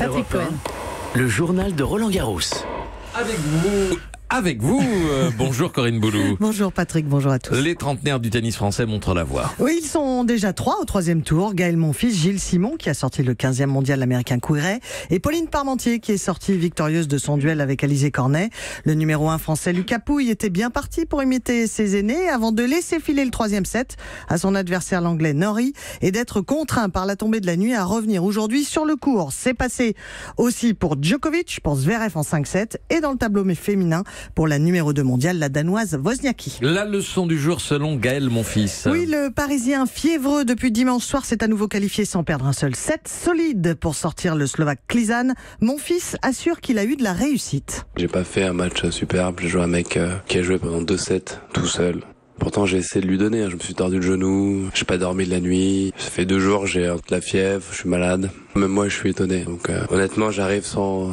Patrick Cohen. Le journal de Roland Garros. Avec vous, bonjour Corinne Boulou. Bonjour Patrick, bonjour à tous. Les trentenaires du tennis français montrent la voie. Oui, ils sont déjà 3 au 3e tour. Gaël Monfils, Gilles Simon qui a sorti le 15e mondial l'américain Couiret et Pauline Parmentier qui est sortie victorieuse de son duel avec Alizé Cornet. Le numéro 1 français Lucas Pouille était bien parti pour imiter ses aînés avant de laisser filer le 3e set à son adversaire l'anglais Norrie et d'être contraint par la tombée de la nuit à revenir aujourd'hui sur le court. C'est passé aussi pour Djokovic, pour Zverev en 5-7 et dans le tableau féminin pour la numéro 2 mondiale, la danoise Wozniacki. La leçon du jour selon Gaël Monfils. Oui, le Parisien fiévreux depuis dimanche soir s'est à nouveau qualifié sans perdre un seul set. Solide pour sortir le Slovaque Klizan. Monfils assure qu'il a eu de la réussite. J'ai pas fait un match superbe, j'ai joué un mec qui a joué pendant 2 sets tout seul. Pourtant j'ai essayé de lui donner, je me suis tordu le genou, j'ai pas dormi de la nuit, ça fait 2 jours, j'ai de la fièvre, je suis malade. Même moi je suis étonné, donc honnêtement j'arrive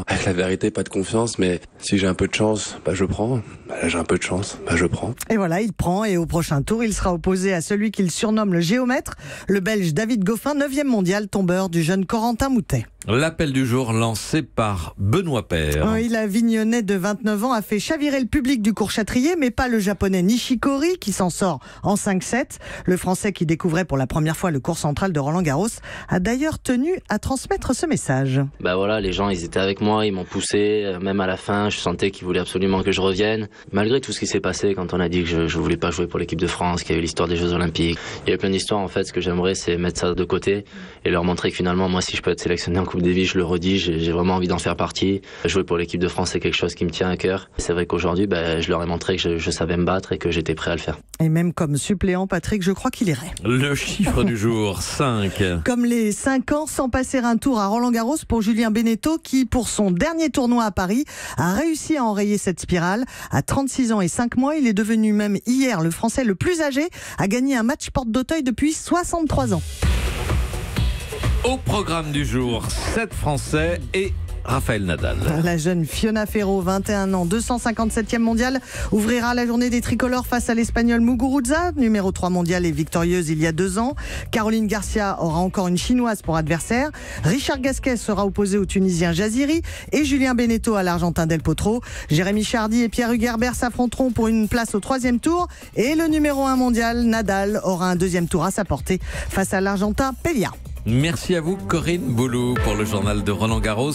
avec la vérité, pas de confiance, mais si j'ai un peu de chance, je prends. Là j'ai un peu de chance, je prends. Et voilà, il prend et au prochain tour, il sera opposé à celui qu'il surnomme le géomètre, le Belge David Goffin, 9e mondial, tombeur du jeune Corentin Moutet. L'appel du jour lancé par Benoît Paire. Oui, la Vignonnais de 29 ans a fait chavirer le public du Courchatrier, mais pas le japonais Nishikori qui s'en sort en 5-7. Le français qui découvrait pour la première fois le court central de Roland Garros a d'ailleurs tenu à transmettre ce message. Voilà, les gens ils étaient avec moi, ils m'ont poussé, même à la fin je sentais qu'ils voulaient absolument que je revienne. Malgré tout ce qui s'est passé quand on a dit que je voulais pas jouer pour l'équipe de France, qu'il y a eu l'histoire des Jeux Olympiques, il y a eu plein d'histoires en fait, ce que j'aimerais c'est mettre ça de côté et leur montrer que finalement moi si je peux être sélectionné en Coupe Davis, je le redis, j'ai vraiment envie d'en faire partie. Jouer pour l'équipe de France c'est quelque chose qui me tient à cœur. C'est vrai qu'aujourd'hui je leur ai montré que je savais me battre et que j'étais prêt à le faire. Et même comme suppléant, Patrick, je crois qu'il irait. Le chiffre du jour, 5. Comme les 5 ans sans passer un tour à Roland-Garros pour Julien Beneteau qui, pour son dernier tournoi à Paris, a réussi à enrayer cette spirale. À 36 ans et 5 mois, il est devenu même hier le Français le plus âgé à gagner un match porte d'Auteuil depuis 63 ans. Au programme du jour, 7 Français et Rafael Nadal. La jeune Fiona Ferro, 21 ans, 257e mondiale, ouvrira la journée des tricolores face à l'Espagnol Muguruza, numéro 3 mondial et victorieuse il y a 2 ans. Caroline Garcia aura encore une Chinoise pour adversaire. Richard Gasquet sera opposé au Tunisien Jaziri et Julien Beneteau à l'Argentin Del Potro. Jérémy Chardy et Pierre Hugerbert s'affronteront pour une place au 3e tour. Et le numéro 1 mondial, Nadal, aura un 2e tour à sa portée face à l'Argentin Pella. Merci à vous Corinne Boulou pour le journal de Roland Garros.